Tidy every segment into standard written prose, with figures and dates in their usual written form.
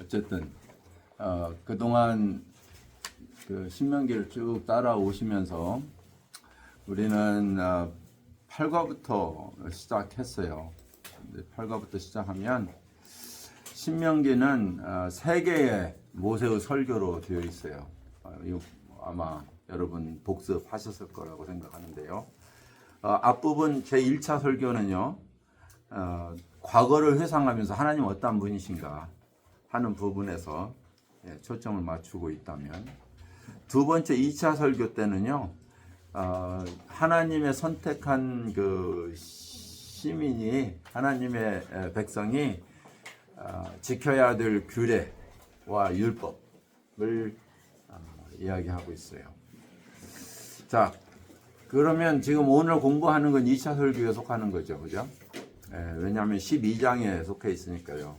어쨌든 그동안 그 신명기를 쭉 따라오시면서 우리는 8과부터 시작했어요. 8과부터 시작하면 신명기는 3개의 모세의 설교로 되어 있어요. 이거 아마 여러분 복습하셨을 거라고 생각하는데요. 앞부분 제1차 설교는요. 과거를 회상하면서 하나님 어떤 분이신가 하는 부분에서 초점을 맞추고 있다면, 두 번째 2차 설교 때는요. 하나님의 선택한 그 시민이, 하나님의 백성이 지켜야 될 규례와 율법을 이야기하고 있어요. 자, 그러면 지금 오늘 공부하는 건 2차 설교에 속하는 거죠. 그죠? 왜냐하면 12장에 속해 있으니까요.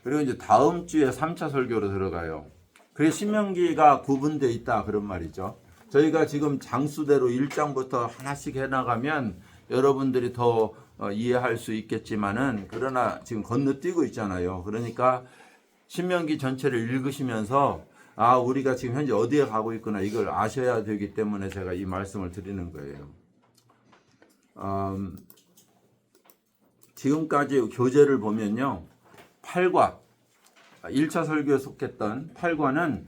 그리고 이제 다음 주에 3차 설교로 들어가요. 그래서 신명기가 구분되어 있다 그런 말이죠. 저희가 지금 장수대로 1장부터 하나씩 해나가면 여러분들이 더 이해할 수 있겠지만은, 그러나 지금 건너뛰고 있잖아요. 그러니까 신명기 전체를 읽으시면서 우리가 지금 현재 어디에 가고 있구나 이걸 아셔야 되기 때문에 제가 이 말씀을 드리는 거예요. 지금까지 교재를 보면요. 8과 1차 설교에 속했던 8과는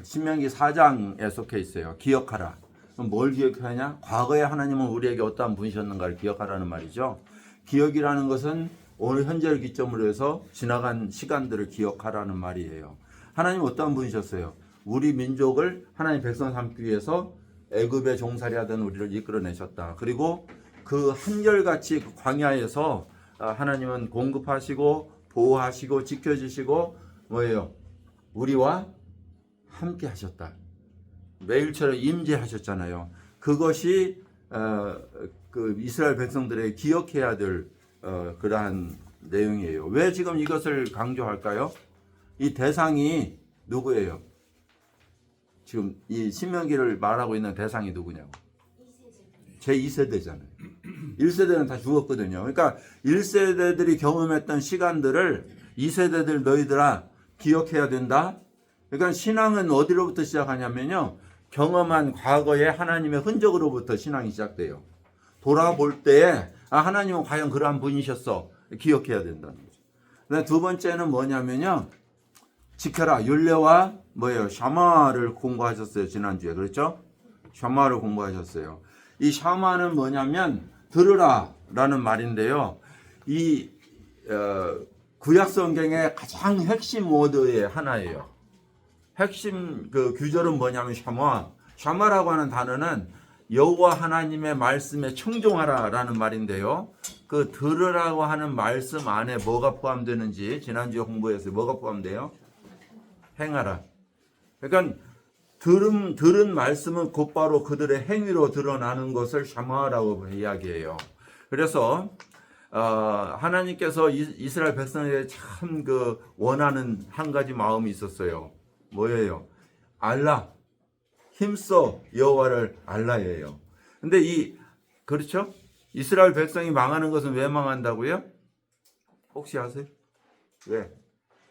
신명기 4장에 속해 있어요. 기억하라. 그럼 뭘 기억하냐? 과거에 하나님은 우리에게 어떠한 분이셨는가를 기억하라는 말이죠. 기억이라는 것은 오늘 현재를 기점으로 해서 지나간 시간들을 기억하라는 말이에요. 하나님은 어떠한 분이셨어요? 우리 민족을 하나님 백성 삼기 위해서 애굽에 종살이하던 우리를 이끌어내셨다. 그리고 그 한결같이 그 광야에서 하나님은 공급하시고 보호하시고 지켜주시고 뭐예요? 우리와 함께 하셨다. 매일처럼 임재하셨잖아요. 그것이 그 이스라엘 백성들에게 기억해야 될 그러한 내용이에요. 왜 지금 이것을 강조할까요? 이 대상이 누구예요? 지금 이 신명기를 말하고 있는 대상이 누구냐고. 제2세대잖아요. 1세대는 다 죽었거든요. 그러니까 1세대들이 경험했던 시간들을 2세대들 너희들아 기억해야 된다. 그러니까 신앙은 어디로부터 시작하냐면요. 경험한 과거의 하나님의 흔적으로부터 신앙이 시작돼요. 돌아볼 때에 하나님은 과연 그러한 분이셨어. 기억해야 된다는 거죠. 두 번째는 뭐냐면요. 지켜라. 율례와 뭐예요? 샤마를 공부하셨어요. 지난주에. 그렇죠? 샤마를 공부하셨어요. 이 샤마는 뭐냐면 들으라 라는 말인데요. 이 구약 성경의 가장 핵심 워드의 하나예요. 핵심 그 규절은 뭐냐면 샤마라고 하는 단어는 여호와 하나님의 말씀에 청종하라라는 말인데요. 그 들으라고 하는 말씀 안에 뭐가 포함되는지 지난주에 공부했어요. 뭐가 포함돼요? 행하라. 그러니까 들은 말씀은 곧바로 그들의 행위로 드러나는 것을 샤마라고 이야기해요. 그래서 하나님께서 이스라엘 백성에게 참 그 원하는 한 가지 마음이 있었어요. 뭐예요? 알라. 힘써 여호와를 알라예요. 근데 그렇죠? 이스라엘 백성이 망하는 것은 왜 망한다고요? 혹시 아세요? 왜?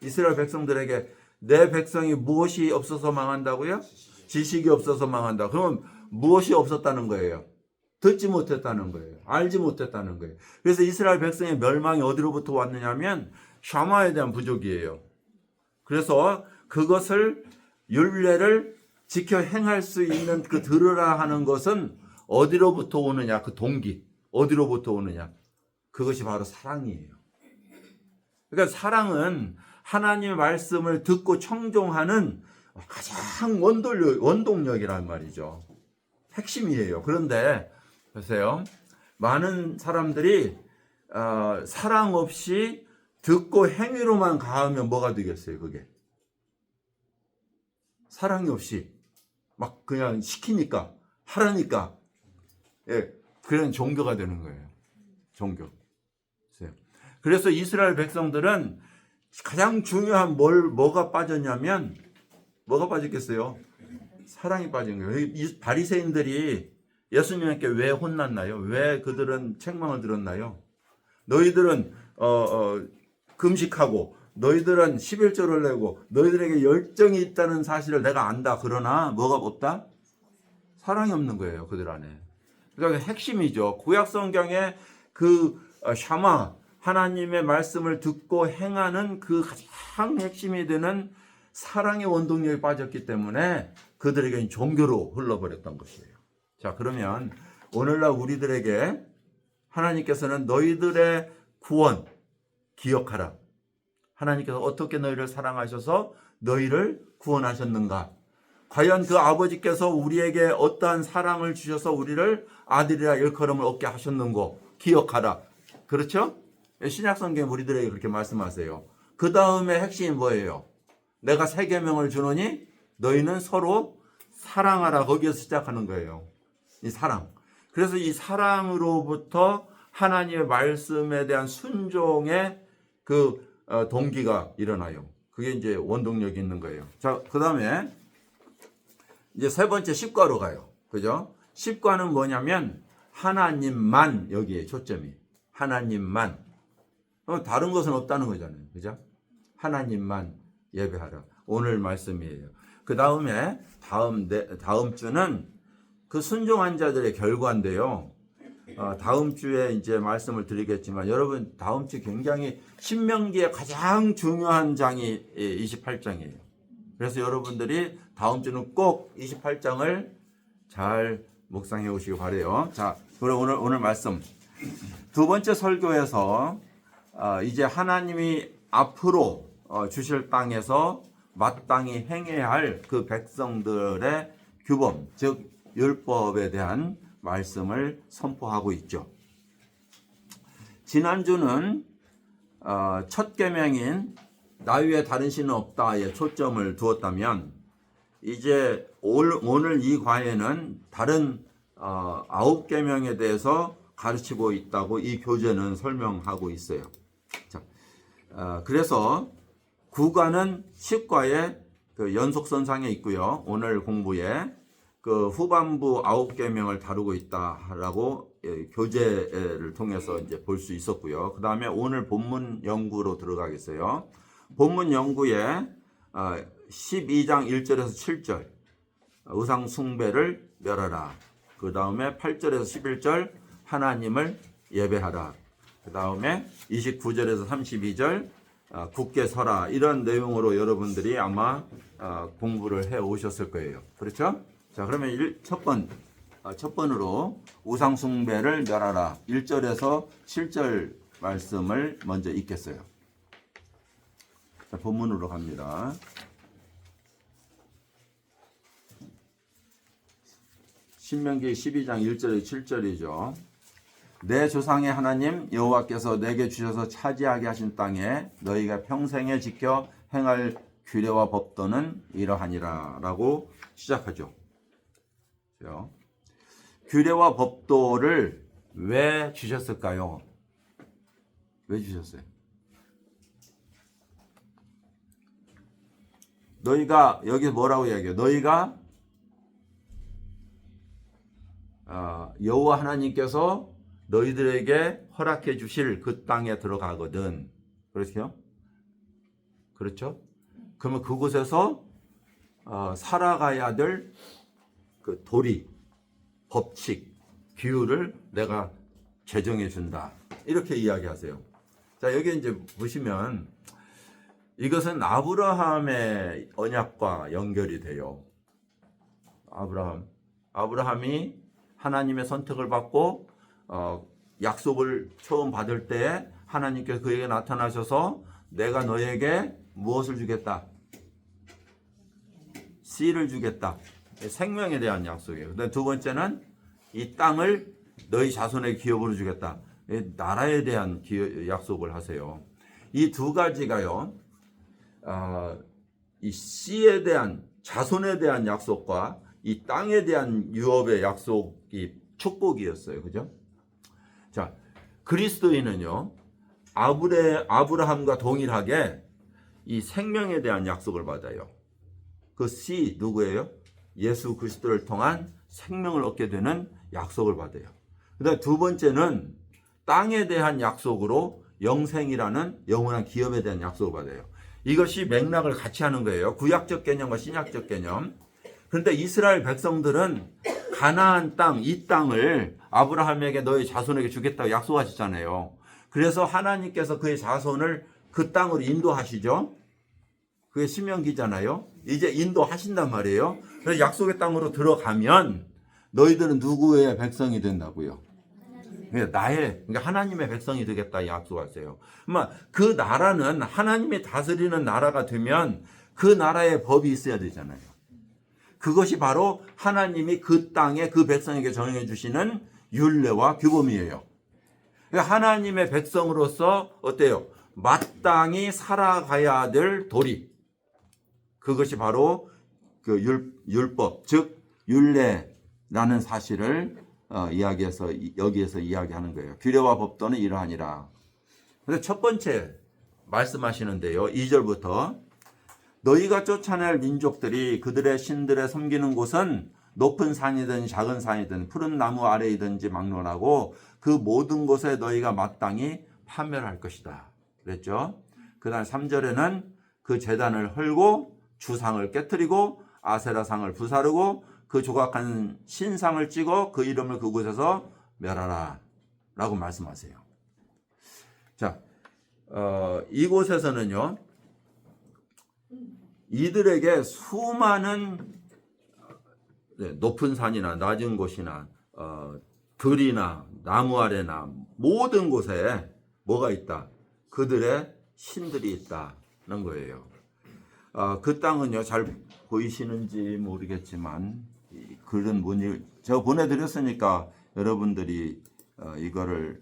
이스라엘 백성들에게 내 백성이 무엇이 없어서 망한다고요? 지식이 없어서 망한다. 그러면 무엇이 없었다는 거예요? 듣지 못했다는 거예요. 알지 못했다는 거예요. 그래서 이스라엘 백성의 멸망이 어디로부터 왔느냐면 샤마에 대한 부족이에요. 그래서 그것을 율례를 지켜 행할 수 있는 그 들으라 하는 것은 어디로부터 오느냐? 그 동기. 어디로부터 오느냐? 그것이 바로 사랑이에요. 그러니까 사랑은 하나님의 말씀을 듣고 청종하는 가장 원동력이란 말이죠. 핵심이에요. 그런데 보세요. 많은 사람들이 사랑 없이 듣고 행위로만 가하면 뭐가 되겠어요? 그게 사랑이 없이 막 그냥 시키니까 하라니까 그런 종교가 되는 거예요. 종교. 그래서 이스라엘 백성들은 가장 중요한 뭐가 빠졌냐면 뭐가 빠졌겠어요? 사랑이 빠진 거예요. 이 바리새인들이 예수님께 왜 혼났나요? 왜 그들은 책망을 들었나요? 너희들은 금식하고 너희들은 11조를 내고 너희들에게 열정이 있다는 사실을 내가 안다. 그러나 뭐가 없다? 사랑이 없는 거예요. 그들 안에. 그러니까 핵심이죠. 구약 성경에 그 샤마 하나님의 말씀을 듣고 행하는 그 가장 핵심이 되는 사랑의 원동력이 빠졌기 때문에 그들에게 종교로 흘러버렸던 것이에요. 자, 그러면 오늘날 우리들에게 하나님께서는 너희들의 구원 기억하라. 하나님께서 어떻게 너희를 사랑하셔서 너희를 구원하셨는가? 과연 그 아버지께서 우리에게 어떠한 사랑을 주셔서 우리를 아들이라 일컬음을 얻게 하셨는고 기억하라. 그렇죠? 신약성경 우리들에게 그렇게 말씀하세요. 그 다음에 핵심이 뭐예요? 내가 새 계명을 주노니 너희는 서로 사랑하라. 거기에서 시작하는 거예요. 이 사랑. 그래서 이 사랑으로부터 하나님의 말씀에 대한 순종의 그 동기가 일어나요. 그게 이제 원동력이 있는 거예요. 자, 그 다음에 이제 세 번째 10과로 가요. 그죠? 10과는 뭐냐면 하나님만 여기에 초점이. 하나님만. 다른 것은 없다는 거잖아요. 그죠? 하나님만 예배하라. 오늘 말씀이에요. 그 다음에 다음 주는 그 순종한 자들의 결과인데요. 다음 주에 이제 말씀을 드리겠지만 여러분 다음 주 굉장히 신명기의 가장 중요한 장이 28장이에요. 그래서 여러분들이 다음 주는 꼭 28장을 잘 묵상해 오시기 바라요. 자, 그럼 오늘 말씀 두 번째 설교에서 이제 하나님이 앞으로 주실 땅에서 마땅히 행해야 할 그 백성들의 규범, 즉 율법에 대한 말씀을 선포하고 있죠. 지난주는 첫 계명인 나 위에 다른 신은 없다에 초점을 두었다면 이제 오늘 이 과에는 다른 9계명에 대해서 가르치고 있다고 이 교재는 설명하고 있어요. 자, 그래서 9과는 10과의 그 연속선상에 있고요. 오늘 공부에 그 후반부 9계명을 다루고 있다라고 교재를 통해서 이제 볼 수 있었고요. 그 다음에 오늘 본문 연구로 들어가겠어요. 본문 연구에 12장 1절에서 7절 의상 숭배를 멸하라. 그 다음에 8절에서 11절 하나님을 예배하라. 그 다음에 29절에서 32절 굳게 서라. 이런 내용으로 여러분들이 아마 공부를 해 오셨을 거예요. 그렇죠? 자, 그러면 첫 번으로 우상 숭배를 멸하라. 1절에서 7절 말씀을 먼저 읽겠어요. 자, 본문으로 갑니다. 신명기 12장 1절에서 7절이죠. 내 조상의 하나님 여호와께서 내게 주셔서 차지하게 하신 땅에 너희가 평생에 지켜 행할 규례와 법도는 이러하니라 라고 시작하죠. 규례와 법도를 왜 주셨을까요? 왜 주셨어요? 너희가 여기 뭐라고 이야기해요? 너희가 여호와 하나님께서 너희들에게 허락해 주실 그 땅에 들어가거든. 그렇죠? 그렇죠? 그러면 그곳에서 살아가야 될 그 도리, 법칙, 규율을 내가 제정해 준다. 이렇게 이야기하세요. 자, 여기 이제 보시면 이것은 아브라함의 언약과 연결이 돼요. 아브라함이 하나님의 선택을 받고 약속을 처음 받을 때 하나님께서 그에게 나타나셔서 내가 너에게 무엇을 주겠다? 씨를 주겠다. 생명에 대한 약속이에요. 그다음 두 번째는 이 땅을 너희 자손의 기업으로 주겠다. 나라에 대한 약속을 하세요. 이 두 가지가요. 이 씨에 대한 자손에 대한 약속과 이 땅에 대한 유업의 약속이 축복이었어요. 그죠? 자, 그리스도인은요. 아브라함과 동일하게 이 생명에 대한 약속을 받아요. 그 씨 누구예요? 예수 그리스도를 통한 생명을 얻게 되는 약속을 받아요. 그다음 두 번째는 땅에 대한 약속으로 영생이라는 영원한 기업에 대한 약속을 받아요. 이것이 맥락을 같이 하는 거예요. 구약적 개념과 신약적 개념. 그런데 이스라엘 백성들은 가나안 땅, 이 땅을 아브라함에게 너희 자손에게 주겠다고 약속하셨잖아요. 그래서 하나님께서 그의 자손을 그 땅으로 인도하시죠. 그게 신명기잖아요. 이제 인도하신단 말이에요. 그래서 약속의 땅으로 들어가면 너희들은 누구의 백성이 된다고요? 그러니까 하나님의 백성이 되겠다 약속하세요. 그 나라는 하나님이 다스리는 나라가 되면 그 나라의 법이 있어야 되잖아요. 그것이 바로 하나님이 그 땅에 그 백성에게 정해 주시는 율례와 규범이에요. 그러니까 하나님의 백성으로서 어때요? 마땅히 살아가야 될 도리. 그것이 바로 그 율법, 즉 율례라는 사실을 여기에서 이야기하는 거예요. 규례와 법도는 이러하니라. 그래서 첫 번째 말씀하시는데요. 2절부터 너희가 쫓아낼 민족들이 그들의 신들에 섬기는 곳은 높은 산이든 작은 산이든 푸른 나무 아래이든지 막론하고 그 모든 곳에 너희가 마땅히 파멸할 것이다. 그랬죠. 그 다음 3절에는 그 제단을 헐고 주상을 깨뜨리고 아세라상을 부사르고 그 조각한 신상을 찍어 그 이름을 그곳에서 멸하라 라고 말씀하세요. 자, 이곳에서는요, 이들에게 수많은 높은 산이나 낮은 곳이나 들이나 나무 아래나 모든 곳에 뭐가 있다? 그들의 신들이 있다는 거예요. 그 땅은요, 잘 보이시는지 모르겠지만 그런 문이 제가 보내드렸으니까 여러분들이 이거를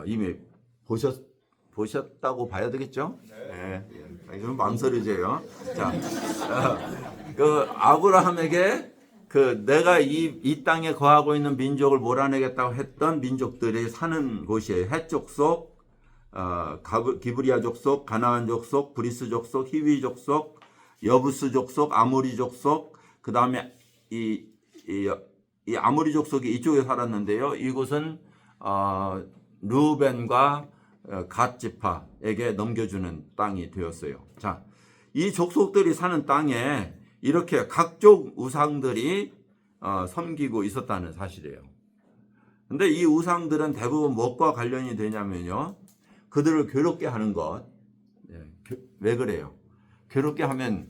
이미 보셨다고 봐야 되겠죠? 네. 이건 망설이세요. 자, 그 아브라함에게 내가 이 땅에 거하고 있는 민족을 몰아내겠다고 했던 민족들이 사는 곳이에요. 헷 족속, 기브리아 족속, 가나안 족속, 브리스 족속, 히위 족속, 여부스 족속, 아모리 족속, 그 다음에 이 아모리 족속이 이쪽에 살았는데요. 이곳은 르우벤과 갓 지파에게 넘겨주는 땅이 되었어요. 자, 이 족속들이 사는 땅에 이렇게 각종 우상들이 섬기고 있었다는 사실이에요. 근데 이 우상들은 대부분 무엇과 관련이 되냐면요, 그들을 괴롭게 하는 것. 왜 그래요? 괴롭게 하면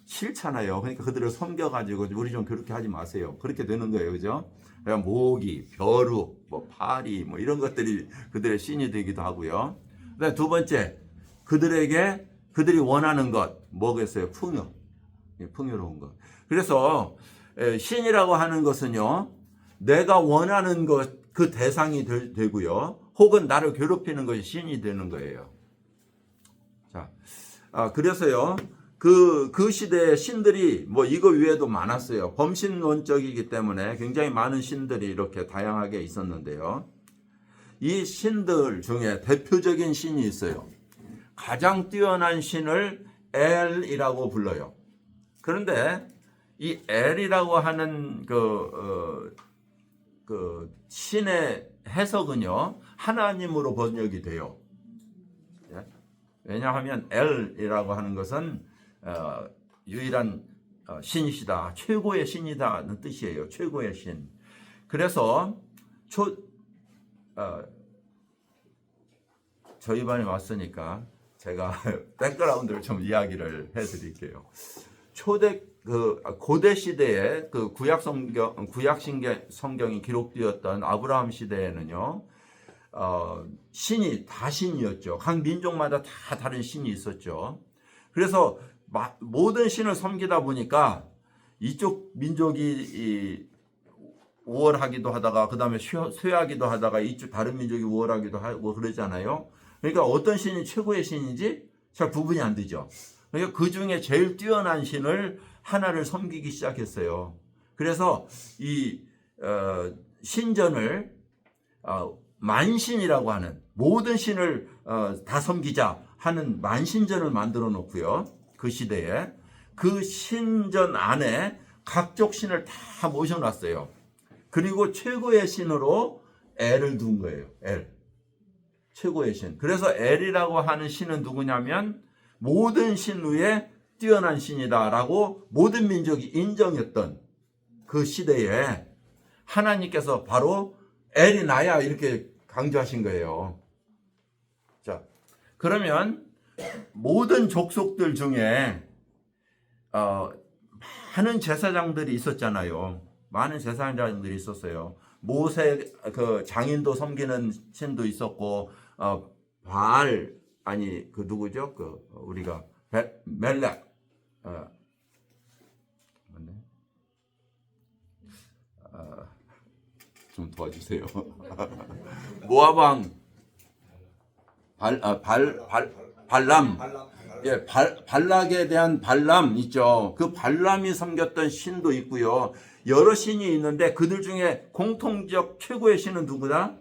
싫잖아요. 그러니까 그들을 섬겨가지고 우리 좀 괴롭게 하지 마세요. 그렇게 되는 거예요. 그죠? 모기, 벼룩, 파리, 이런 것들이 그들의 신이 되기도 하고요. 그다음에 두 번째, 그들이 원하는 것, 뭐겠어요? 풍요로운 것. 그래서 신이라고 하는 것은요, 내가 원하는 것, 그 대상이 되고요. 혹은 나를 괴롭히는 것이 신이 되는 거예요. 자, 그래서요, 그 시대의 신들이 이거 외에도 많았어요. 범신론적이기 때문에 굉장히 많은 신들이 이렇게 다양하게 있었는데요. 이 신들 중에 대표적인 신이 있어요. 가장 뛰어난 신을 엘이라고 불러요. 그런데 이 엘이라고 하는 그 신의 해석은요, 하나님으로 번역이 돼요. 왜냐하면 엘이라고 하는 것은 유일한 신이시다, 최고의 신이다는 뜻이에요. 최고의 신. 그래서 저희 반에 왔으니까 제가 백그라운드를 좀 이야기를 해드릴게요. 고대 시대에 구약 성경이 기록되었던 아브라함 시대에는요, 신이 다 신이었죠. 각 민족마다 다 다른 신이 있었죠. 그래서 모든 신을 섬기다 보니까 이쪽 민족이 우월하기도 하다가 그 다음에 쇠하기도 하다가 이쪽 다른 민족이 우월하기도 하고 그러잖아요. 그러니까 어떤 신이 최고의 신인지 잘 구분이 안 되죠. 그러니까 그 중에 제일 뛰어난 신을 하나를 섬기기 시작했어요. 그래서 이 신전을 만신이라고 하는, 모든 신을 다 섬기자 하는 만신전을 만들어 놓고요. 그 시대에 그 신전 안에 각종 신을 다 모셔놨어요. 그리고 최고의 신으로 엘을 둔 거예요. 엘. 최고의 신. 그래서 엘이라고 하는 신은 누구냐면 모든 신 위에 뛰어난 신이다라고 모든 민족이 인정했던 그 시대에 하나님께서 바로 엘이 나야 이렇게 강조하신 거예요. 자, 그러면 모든 족속들 중에 많은 제사장들이 있었잖아요. 많은 제사장들이 있었어요. 모세 그 장인도 섬기는 신도 있었고 바알 아니 그 누구죠? 그 우리가 멜렉 좀 도와주세요. 모압왕 발람. 예, 발락에 대한 발람 있죠. 그 발람이 섬겼던 신도 있고요. 여러 신이 있는데 그들 중에 공통적 최고의 신은 누구다?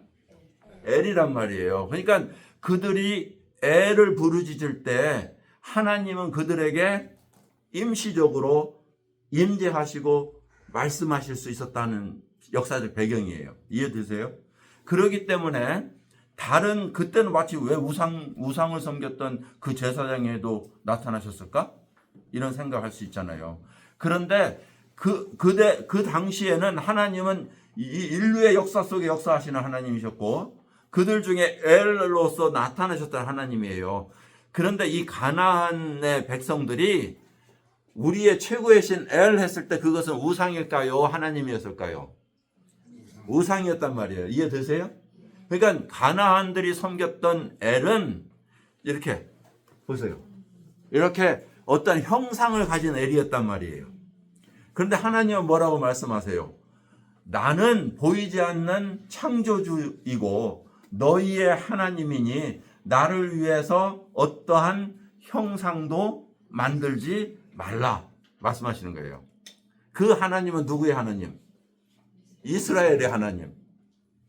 엘이란 말이에요. 그러니까 그들이 엘을 부르짖을 때 하나님은 그들에게 임시적으로 임재하시고 말씀하실 수 있었다는 역사적 배경이에요. 이해되세요? 그렇기 때문에 다른 그때는 마치 왜 우상을 섬겼던 그 제사장에도 나타나셨을까? 이런 생각할 수 있잖아요. 그런데 그 당시에는 하나님은 이 인류의 역사 속에 역사하시는 하나님이셨고 그들 중에 엘로서 나타나셨던 하나님이에요. 그런데 이 가나안의 백성들이 우리의 최고의 신 엘 했을 때 그것은 우상일까요? 하나님이었을까요? 우상이었단 말이에요. 이해되세요? 그러니까 가나안들이 섬겼던 엘은 이렇게 보세요. 이렇게 어떤 형상을 가진 엘이었단 말이에요. 그런데 하나님은 뭐라고 말씀하세요? 나는 보이지 않는 창조주이고 너희의 하나님이니 나를 위해서 어떠한 형상도 만들지 말라 말씀하시는 거예요. 그 하나님은 누구의 하나님? 이스라엘의 하나님.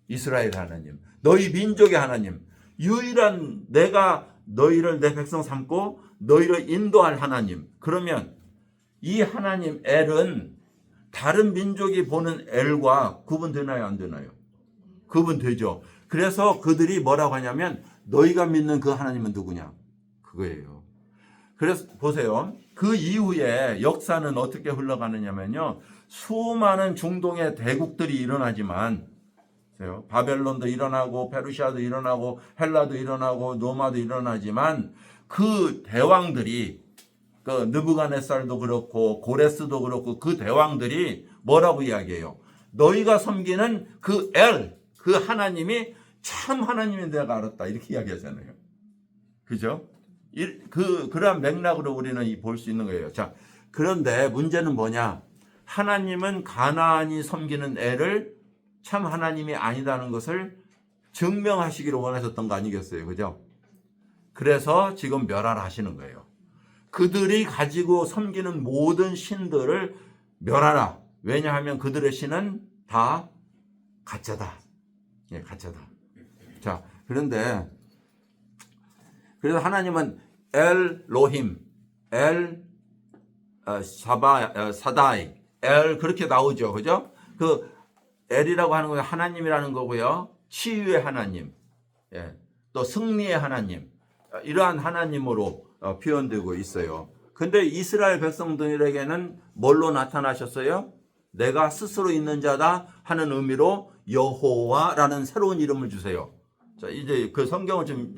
이스라엘 하나님. 너희 민족의 하나님. 유일한 내가 너희를 내 백성 삼고 너희를 인도할 하나님. 그러면 이 하나님 엘은 다른 민족이 보는 엘과 구분되나요? 안 되나요? 구분되죠. 그래서 그들이 뭐라고 하냐면 너희가 믿는 그 하나님은 누구냐? 그거예요. 그래서 보세요. 그 이후에 역사는 어떻게 흘러가느냐면요. 수많은 중동의 대국들이 일어나지만 바벨론도 일어나고 페르시아도 일어나고 헬라도 일어나고 로마도 일어나지만 그 대왕들이 그 느부갓네살도 그렇고 고레스도 그렇고 그 대왕들이 뭐라고 이야기해요? 너희가 섬기는 그 엘, 그 하나님이 참 하나님인 내가 알았다 이렇게 이야기하잖아요. 그죠? 그러한 맥락으로 우리는 볼 수 있는 거예요. 자, 그런데 문제는 뭐냐? 하나님은 가나안이 섬기는 엘을 참 하나님이 아니다는 것을 증명하시기를 원하셨던 거 아니겠어요? 그죠? 그래서 지금 멸하하시는 거예요. 그들이 가지고 섬기는 모든 신들을 멸하라. 왜냐하면 그들의 신은 다 가짜다. 예, 가짜다. 자, 그런데 그래서 하나님은 엘로힘, 사다이, 그렇게 나오죠. 그죠? 그 엘이라고 하는 건 하나님이라는 거고요. 치유의 하나님, 예, 또 승리의 하나님, 이러한 하나님으로 표현되고 있어요. 근데 이스라엘 백성들에게는 뭘로 나타나셨어요? 내가 스스로 있는 자다 하는 의미로 여호와라는 새로운 이름을 주세요. 자, 이제 그 성경을 좀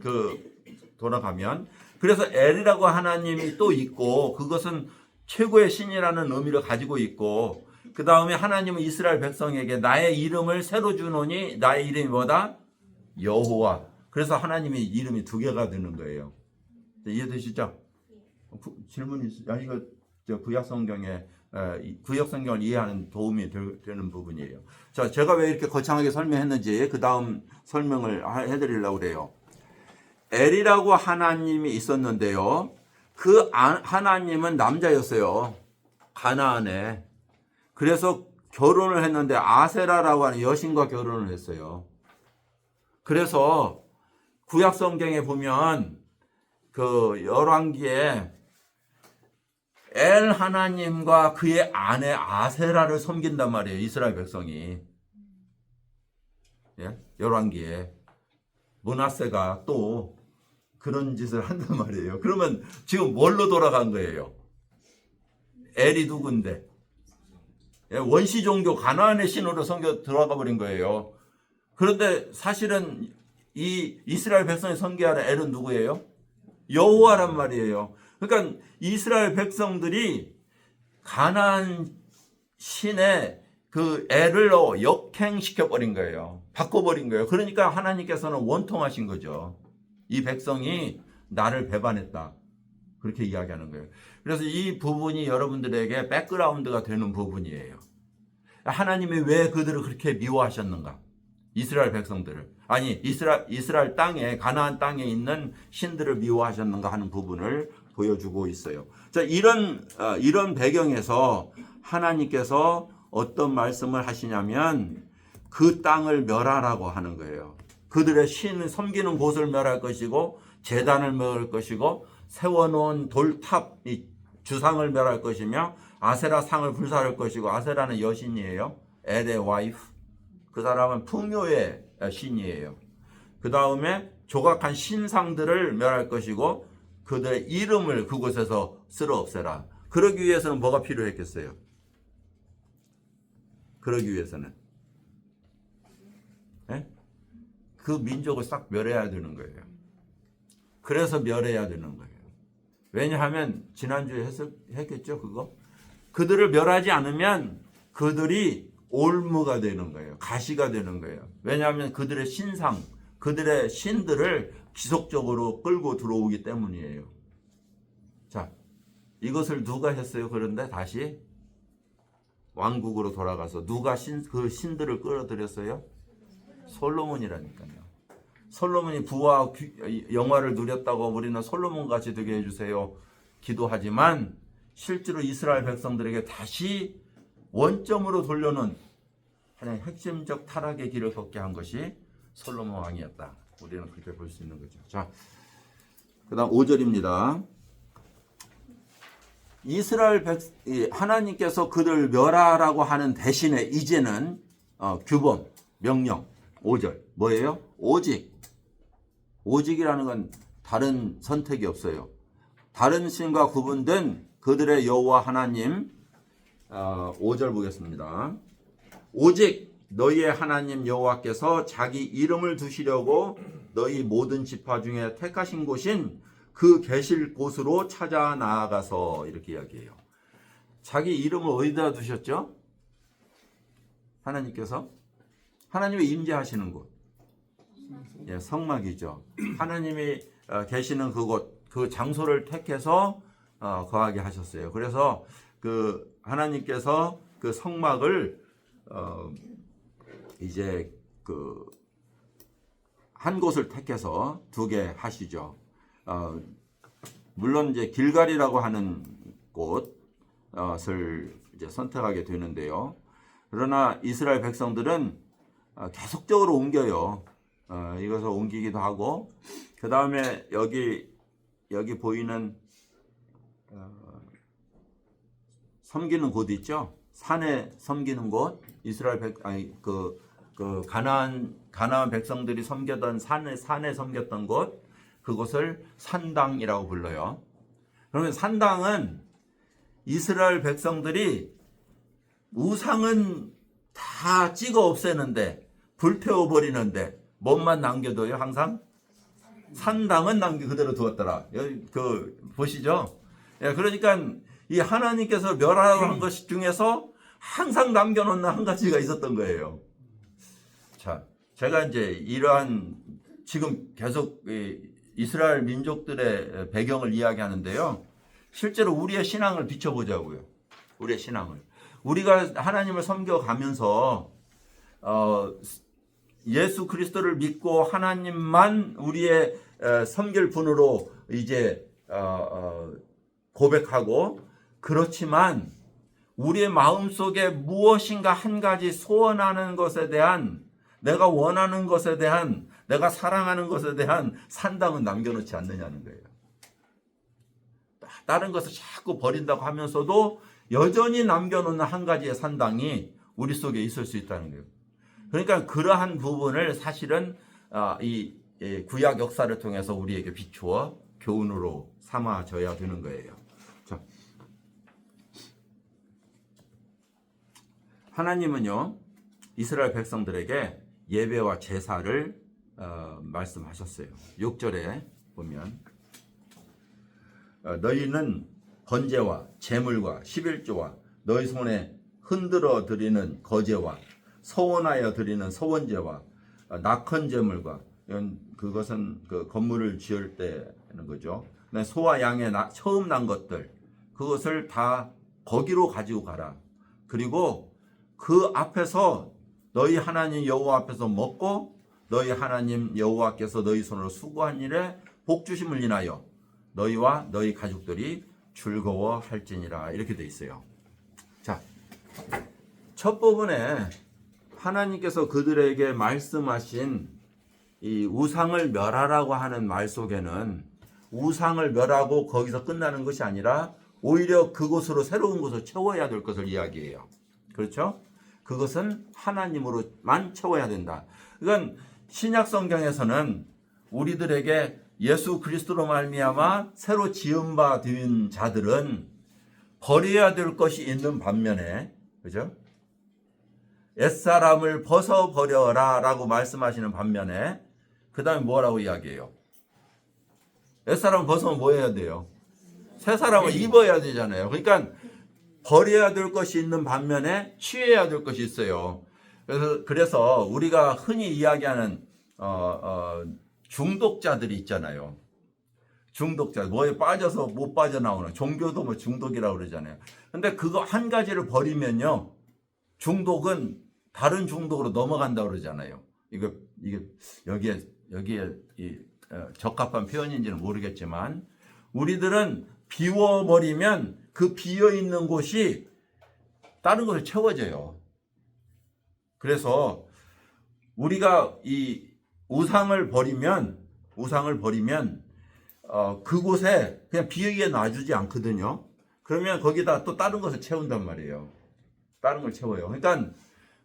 돌아가면 그래서 엘이라고 하나님이 또 있고 그것은 최고의 신이라는 의미를 가지고 있고 그 다음에 하나님은 이스라엘 백성에게 나의 이름을 새로 주노니 나의 이름이 뭐다? 여호와. 그래서 하나님의 이름이 두 개가 되는 거예요. 이해되시죠? 질문이 있어요. 이거 구약 성경에 구약 성경을 이해하는 도움이 되는 부분이에요. 자, 제가 왜 이렇게 거창하게 설명했는지 그 다음 설명을 해드리려고 그래요. 엘이라고 하나님이 있었는데요. 그 하나님은 남자였어요. 가나안에. 그래서 결혼을 했는데 아세라라고 하는 여신과 결혼을 했어요. 그래서 구약 성경에 보면 그 열왕기에 엘 하나님과 그의 아내 아세라를 섬긴단 말이에요. 이스라엘 백성이. 예? 열왕기에 므낫세가 또 그런 짓을 한단 말이에요. 그러면 지금 뭘로 돌아간 거예요? 엘이 누군데? 예? 원시 종교 가나안의 신으로 섬겨 들어가 버린 거예요. 그런데 사실은 이 이스라엘 백성이 섬겨하는 엘은 누구예요? 여호와란 말이에요. 그러니까 이스라엘 백성들이 가나안 신의 그 엘을 역행시켜 버린 거예요. 바꿔버린 거예요. 그러니까 하나님께서는 원통하신 거죠. 이 백성이 나를 배반했다. 그렇게 이야기하는 거예요. 그래서 이 부분이 여러분들에게 백그라운드가 되는 부분이에요. 하나님이 왜 그들을 그렇게 미워하셨는가? 이스라엘 백성들을. 아니, 이스라엘 땅에, 가나안 땅에 있는 신들을 미워하셨는가 하는 부분을 보여주고 있어요. 자, 이런 배경에서 하나님께서 어떤 말씀을 하시냐면 그 땅을 멸하라고 하는 거예요. 그들의 신 섬기는 곳을 멸할 것이고 제단을 멸할 것이고 세워놓은 돌탑 이 주상을 멸할 것이며 아세라 상을 불사할 것이고 아세라는 여신이에요. 엘의 와이프. 그 사람은 풍요의 신이에요. 그 다음에 조각한 신상들을 멸할 것이고 그들의 이름을 그곳에서 쓸어 없애라. 그러기 위해서는 뭐가 필요했겠어요? 그러기 위해서는 네? 그 민족을 싹 멸해야 되는 거예요. 그래서 멸해야 되는 거예요. 왜냐하면 지난주에 했겠죠 그거? 그들을 멸하지 않으면 그들이 올무가 되는 거예요. 가시가 되는 거예요. 왜냐하면 그들의 신상, 그들의 신들을 지속적으로 끌고 들어오기 때문이에요. 자, 이것을 누가 했어요? 그런데 다시 왕국으로 돌아가서 누가 그 신들을 끌어들였어요? 솔로몬이라니까요. 솔로몬이 부와 영화를 누렸다고 우리는 솔로몬같이 되게 해주세요 기도하지만 실제로 이스라엘 백성들에게 다시 원점으로 돌려놓은 하나의 핵심적 타락의 길을 걷게 한 것이 솔로몬 왕이었다. 우리는 그렇게 볼 수 있는 거죠. 자, 그 다음 5절입니다. 하나님께서 그들 멸하라고 하는 대신에 이제는 규범, 명령 5절 뭐예요? 오직이라는 건 다른 선택이 없어요. 다른 신과 구분된 그들의 여호와 하나님 5절 보겠습니다. 오직 너희의 하나님 여호와께서 자기 이름을 두시려고 너희 모든 지파 중에 택하신 곳인 그 계실 곳으로 찾아 나아가서 이렇게 이야기해요. 자기 이름을 어디다 두셨죠? 하나님께서 하나님의 임재하시는 곳, 예, 성막이죠. 하나님이 계시는 그곳, 그 장소를 택해서 거하게 하셨어요. 그래서 그 하나님께서 그 성막을 이제 그 한 곳을 택해서 두게 하시죠. 물론 이제 길갈이라고 하는 곳을 이제 선택하게 되는데요. 그러나 이스라엘 백성들은 계속적으로 옮겨요. 이것을 옮기기도 하고 그 다음에 여기 보이는 섬기는 곳 있죠. 산에 섬기는 곳, 이스라엘 가나안 백성들이 섬겼던 산에 섬겼던 곳, 그곳을 산당이라고 불러요. 그러면 산당은 이스라엘 백성들이 우상은 다 찍어 없애는데 불태워 버리는데 뭐만 남겨둬요? 항상 산당은 그대로 두었더라. 여기 보시죠. 예, 그러니까 이 하나님께서 멸하라는 것 중에서 항상 남겨놓는 한 가지가 있었던 거예요. 자, 제가 이제 이러한 지금 계속 이스라엘 민족들의 배경을 이야기하는데요. 실제로 우리의 신앙을 비춰보자고요. 우리의 신앙을. 우리가 하나님을 섬겨가면서 예수 그리스도를 믿고 하나님만 우리의 섬길 분으로 이제 고백하고 그렇지만 우리의 마음속에 무엇인가 한 가지 소원하는 것에 대한 내가 원하는 것에 대한 내가 사랑하는 것에 대한 산당은 남겨놓지 않느냐는 거예요. 다른 것을 자꾸 버린다고 하면서도 여전히 남겨놓는 한 가지의 산당이 우리 속에 있을 수 있다는 거예요. 그러니까 그러한 부분을 사실은 이 구약 역사를 통해서 우리에게 비추어 교훈으로 삼아져야 되는 거예요. 자, 하나님은요 이스라엘 백성들에게 예배와 제사를 말씀하셨어요. 6절에 보면 너희는 번제와 제물과 11조와 너희 손에 흔들어 드리는 거제와 서원하여 드리는 서원제와 낙헌 제물과 그것은 그 건물을 지을 때는 거죠. 소와 양의 처음 난 것들 그것을 다 거기로 가지고 가라. 그리고 그 앞에서 너희 하나님 여호와 앞에서 먹고 너희 하나님 여호와께서 너희 손으로 수고한 일에 복 주심을 인하여 너희와 너희 가족들이 즐거워할지니라. 이렇게 돼 있어요. 자, 첫 부분에 하나님께서 그들에게 말씀하신 이 우상을 멸하라고 하는 말 속에는 우상을 멸하고 거기서 끝나는 것이 아니라 오히려 그곳으로 새로운 곳을 채워야 될 것을 이야기해요. 그렇죠? 그것은 하나님으로만 채워야 된다. 그건 신약 성경에서는 우리들에게 예수 그리스도로 말미암아 새로 지은 바 된 자들은 버려야 될 것이 있는 반면에, 그죠? 옛사람을 벗어버려라 라고 말씀하시는 반면에 그 다음에 뭐라고 이야기해요? 옛사람을 벗으면 뭐 해야 돼요? 새 사람을 입어야 되잖아요. 그러니까 버려야 될 것이 있는 반면에 취해야 될 것이 있어요. 그래서 우리가 흔히 이야기하는 중독자들이 있잖아요. 중독자, 뭐에 빠져서 못 빠져나오는 종교도 뭐 중독이라고 그러잖아요. 근데 그거 한 가지를 버리면요, 중독은 다른 중독으로 넘어간다고 그러잖아요. 이게 여기에 적합한 표현인지는 모르겠지만 우리들은 비워버리면 그 비어있는 곳이 다른 것을 채워져요. 그래서 우리가 이 우상을 버리면 그곳에 그냥 비어있게 놔주지 않거든요. 그러면 거기다 또 다른 것을 채운단 말이에요. 다른 걸 채워요. 그러니까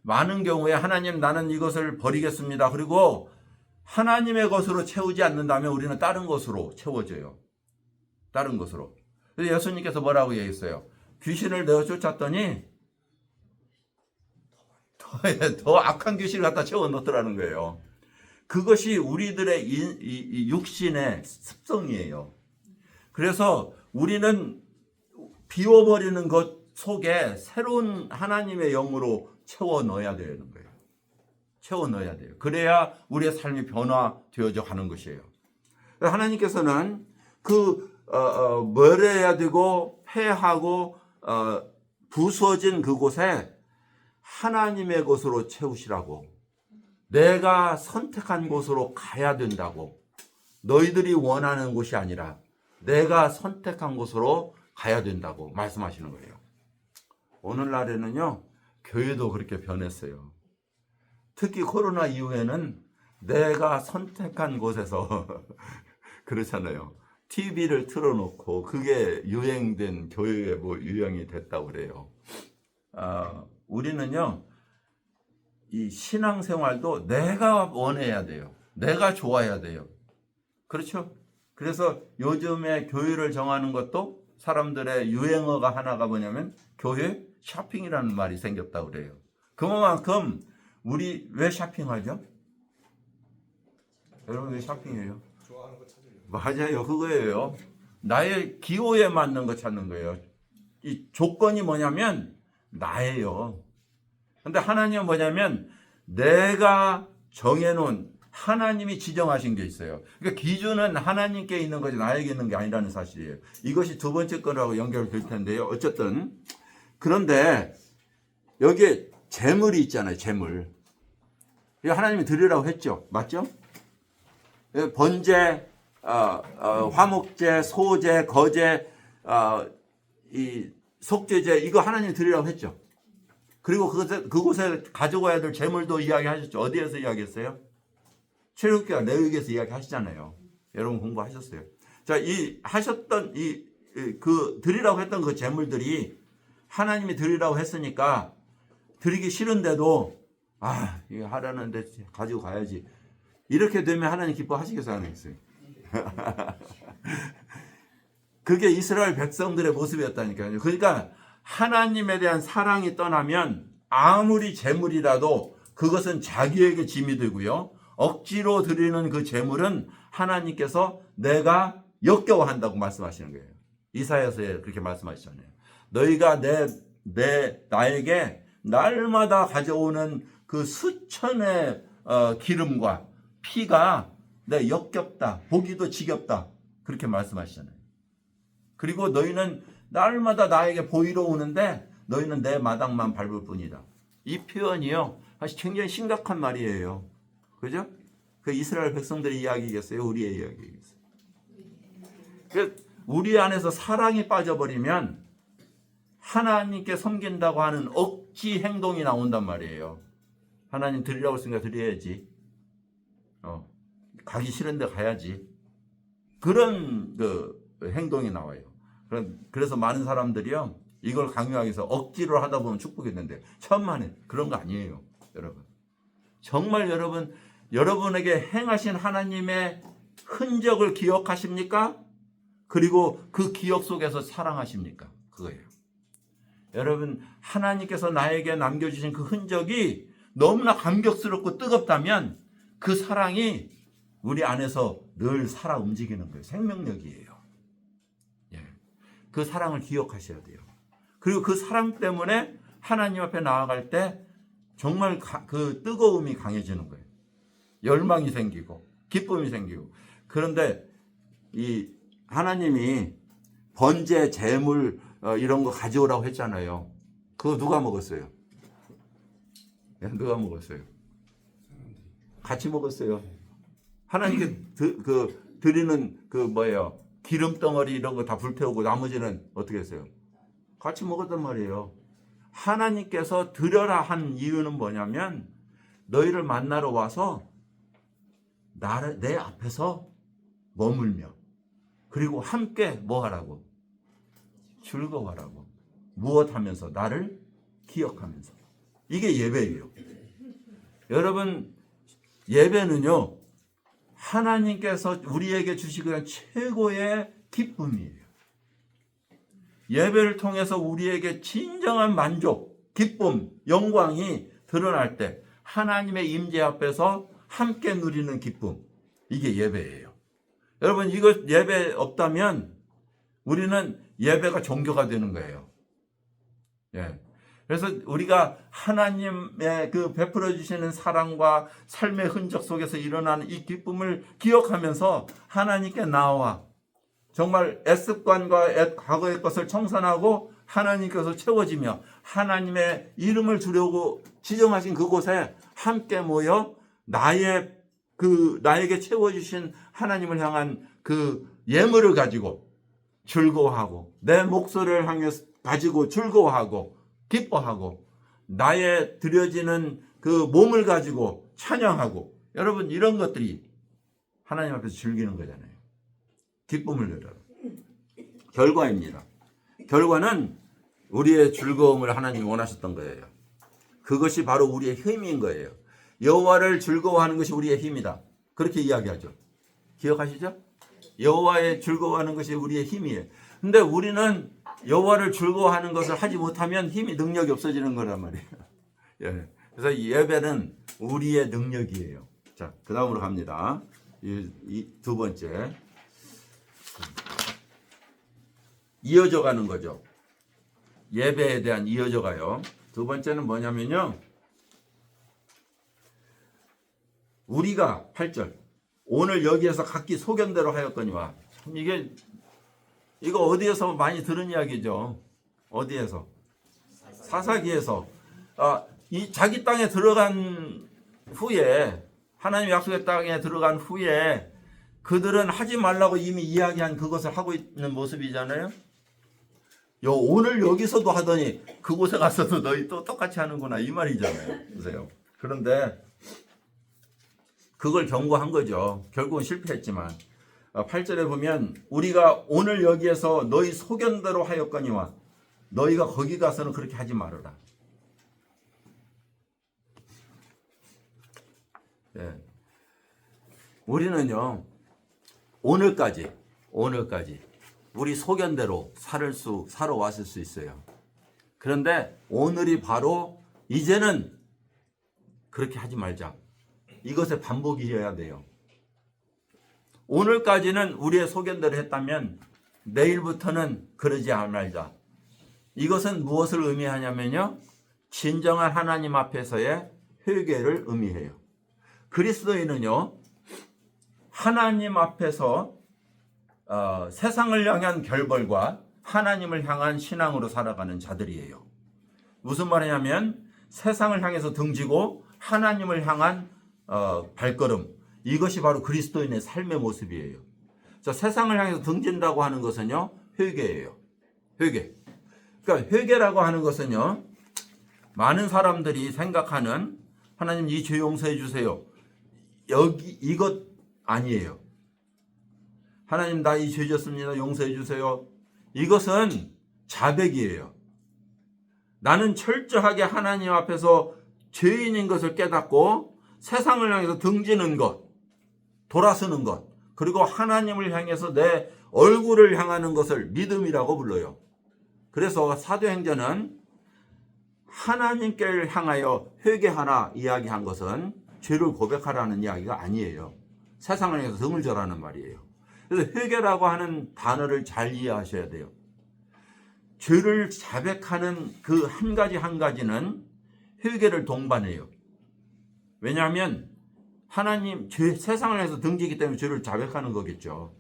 많은 경우에 하나님 나는 이것을 버리겠습니다. 그리고 하나님의 것으로 채우지 않는다면 우리는 다른 것으로 채워져요. 다른 것으로. 그래서 예수님께서 뭐라고 얘기했어요? 귀신을 내어 쫓았더니 더 악한 귀신을 갖다 채워 넣더라는 거예요. 그것이 우리들의 이 육신의 습성이에요. 그래서 우리는 비워버리는 것 속에 새로운 하나님의 영으로 채워 넣어야 되는 거예요. 채워 넣어야 돼요. 그래야 우리의 삶이 변화되어져 가는 것이에요. 하나님께서는 멸해야 되고 폐하고 부수어진 그곳에 하나님의 것으로 채우시라고, 내가 선택한 곳으로 가야 된다고, 너희들이 원하는 곳이 아니라 내가 선택한 곳으로 가야 된다고 말씀하시는 거예요. 오늘날에는요, 교회도 그렇게 변했어요. 특히 코로나 이후에는 내가 선택한 곳에서 그렇잖아요. TV를 틀어놓고 그게 유행된 교회의 유행이 됐다고 그래요. 우리는요, 이 신앙생활도 내가 원해야 돼요. 내가 좋아야 돼요. 그렇죠? 그래서 요즘에 교회를 정하는 것도 사람들의 유행어가 하나가 뭐냐면 교회 쇼핑이라는 말이 생겼다고 그래요. 그만큼 우리 왜 쇼핑하죠? 여러분 왜 쇼핑해요? 좋아하는 거 찾으려고. 맞아요. 그거예요. 나의 기호에 맞는 거 찾는 거예요. 이 조건이 뭐냐면 나예요. 근데 하나님은 뭐냐면 내가 정해놓은, 하나님이 지정하신 게 있어요. 그러니까 기준은 하나님께 있는 거지 나에게 있는 게 아니라는 사실이에요. 이것이 두 번째 거라고 연결될 텐데요. 어쨌든 그런데 여기에 재물이 있잖아요. 재물. 이거 하나님이 드리라고 했죠. 맞죠? 번제, 화목제, 소제, 거제, 이 속죄제, 이거 하나님이 드리라고 했죠. 그리고 그곳에 가져가야 될 재물도 이야기하셨죠. 어디에서 이야기했어요? 출애굽기와 레위기에서 이야기하시잖아요. 여러분 공부하셨어요. 자, 하셨던 드리라고 했던 그 재물들이 하나님이 드리라고 했으니까 드리기 싫은데도 아, 이거 하라는데 가지고 가야지. 이렇게 되면 하나님 기뻐하시겠어요? 안 하겠어요? 그게 이스라엘 백성들의 모습이었다니까요. 그러니까 하나님에 대한 사랑이 떠나면 아무리 재물이라도 그것은 자기에게 짐이 되고요. 억지로 드리는 그 재물은 하나님께서 내가 역겨워한다고 말씀하시는 거예요. 이사야서에 그렇게 말씀하시잖아요. 너희가 나에게 날마다 가져오는 그 수천의 기름과 피가 내 역겹다, 보기도 지겹다, 그렇게 말씀하시잖아요. 그리고 너희는 날마다 나에게 보이러 오는데 너희는 내 마당만 밟을 뿐이다. 이 표현이요, 사실 굉장히 심각한 말이에요. 그죠? 그 이스라엘 백성들의 이야기겠어요? 우리의 이야기겠어요? 우리 안에서 사랑이 빠져버리면 하나님께 섬긴다고 하는 억지 행동이 나온단 말이에요. 하나님 드리라고 했으니까 드려야지. 가기 싫은데 가야지. 그런 그 행동이 나와요. 그래서 많은 사람들이요, 이걸 강요하기 위해서 억지로 하다 보면 축복이 되는데 천만에 그런 거 아니에요. 여러분, 정말 여러분에게 행하신 하나님의 흔적을 기억하십니까? 그리고 그 기억 속에서 사랑하십니까? 그거예요. 여러분, 하나님께서 나에게 남겨주신 그 흔적이 너무나 감격스럽고 뜨겁다면 그 사랑이 우리 안에서 늘 살아 움직이는 거예요. 생명력이에요. 예. 그 사랑을 기억하셔야 돼요. 그리고 그 사랑 때문에 하나님 앞에 나아갈 때 정말 그 뜨거움이 강해지는 거예요. 열망이 생기고 기쁨이 생기고. 그런데 이 하나님이 번제, 재물 이런 거 가져오라고 했잖아요. 그거 누가 먹었어요? 누가 먹었어요? 같이 먹었어요. 하나님께 드리는 기름 덩어리 이런 거 다 불태우고 나머지는 어떻게 했어요? 같이 먹었단 말이에요. 하나님께서 드려라 한 이유는 뭐냐면 너희를 만나러 와서 내 앞에서 머물며 그리고 함께 뭐 하라고? 즐거워하라고. 무엇 하면서? 나를 기억하면서. 이게 예배예요. 여러분, 예배는요, 하나님께서 우리에게 주시는 최고의 기쁨이에요. 예배를 통해서 우리에게 진정한 만족, 기쁨, 영광이 드러날 때 하나님의 임재 앞에서 함께 누리는 기쁨, 이게 예배예요. 여러분, 이거 예배 없다면 우리는 예배가 종교가 되는 거예요. 예. 그래서 우리가 하나님의 그 베풀어 주시는 사랑과 삶의 흔적 속에서 일어나는 이 기쁨을 기억하면서 하나님께 나와 정말 애습관과 과거의 것을 청산하고 하나님께서 채워지며 하나님의 이름을 두려고 지정하신 그곳에 함께 모여 나에게 채워주신 하나님을 향한 그 예물을 가지고 즐거워하고 내 목소리를 향해 가지고 즐거워하고 기뻐하고 나의 드려지는 그 몸을 가지고 찬양하고, 여러분, 이런 것들이 하나님 앞에서 즐기는 거잖아요. 기쁨을 누려라. 결과입니다. 결과는 우리의 즐거움을 하나님이 원하셨던 거예요. 그것이 바로 우리의 힘인 거예요. 여호와를 즐거워하는 것이 우리의 힘이다. 그렇게 이야기하죠. 기억하시죠? 여호와의 즐거워하는 것이 우리의 힘이에요. 근데 우리는 여호와를 즐거워하는 것을 하지 못하면 능력이 없어지는 거란 말이에요. 예. 그래서 이 예배는 우리의 능력이에요. 자, 그 다음으로 갑니다. 이 두 번째. 이어져 가는 거죠. 예배에 대한 이어져 가요. 두 번째는 뭐냐면요. 우리가 8절. 오늘 여기에서 각기 소견대로 하였거니와. 참 이거 어디에서 많이 들은 이야기죠. 어디에서? 사사기에서. 이 자기 땅에 들어간 후에, 하나님 약속의 땅에 들어간 후에 그들은 하지 말라고 이미 이야기한 그것을 하고 있는 모습이잖아요. 오늘 여기서도 하더니 그곳에 가서도 너희 또 똑같이 하는구나, 이 말이잖아요. 보세요. 그런데 그걸 경고한 거죠. 결국은 실패했지만 8절에 보면 우리가 오늘 여기에서 너희 소견대로 하였거니와 너희가 거기 가서는 그렇게 하지 말아라. 예. 우리는요 오늘까지 우리 소견대로 살아왔을 수 있어요. 그런데 오늘이 바로 이제는 그렇게 하지 말자. 이것의 반복이어야 돼요. 오늘까지는 우리의 소견대로 했다면 내일부터는 그러지 말자. 이것은 무엇을 의미하냐면요. 진정한 하나님 앞에서의 회개를 의미해요. 그리스도인은요. 하나님 앞에서 세상을 향한 결벌과 하나님을 향한 신앙으로 살아가는 자들이에요. 무슨 말이냐면 세상을 향해서 등지고 하나님을 향한 발걸음. 이것이 바로 그리스도인의 삶의 모습이에요. 자, 세상을 향해서 등진다고 하는 것은요. 회개예요. 회개. 그러니까 회개라고 하는 것은요. 많은 사람들이 생각하는 하나님 이 죄 용서해 주세요. 이것 아니에요. 하나님 나 이 죄 졌습니다. 용서해 주세요. 이것은 자백이에요. 나는 철저하게 하나님 앞에서 죄인인 것을 깨닫고 세상을 향해서 등지는 것, 돌아서는 것, 그리고 하나님을 향해서 내 얼굴을 향하는 것을 믿음이라고 불러요. 그래서 사도행전은 하나님께를 향하여 회개하라 이야기한 것은 죄를 고백하라는 이야기가 아니에요. 세상을 향해서 등을 절하는 말이에요. 그래서 회개라고 하는 단어를 잘 이해하셔야 돼요. 죄를 자백하는 그 한 가지 한 가지는 회개를 동반해요. 왜냐하면 하나님 세상을 향해서 등지기 때문에 죄를 자백하는 거겠죠.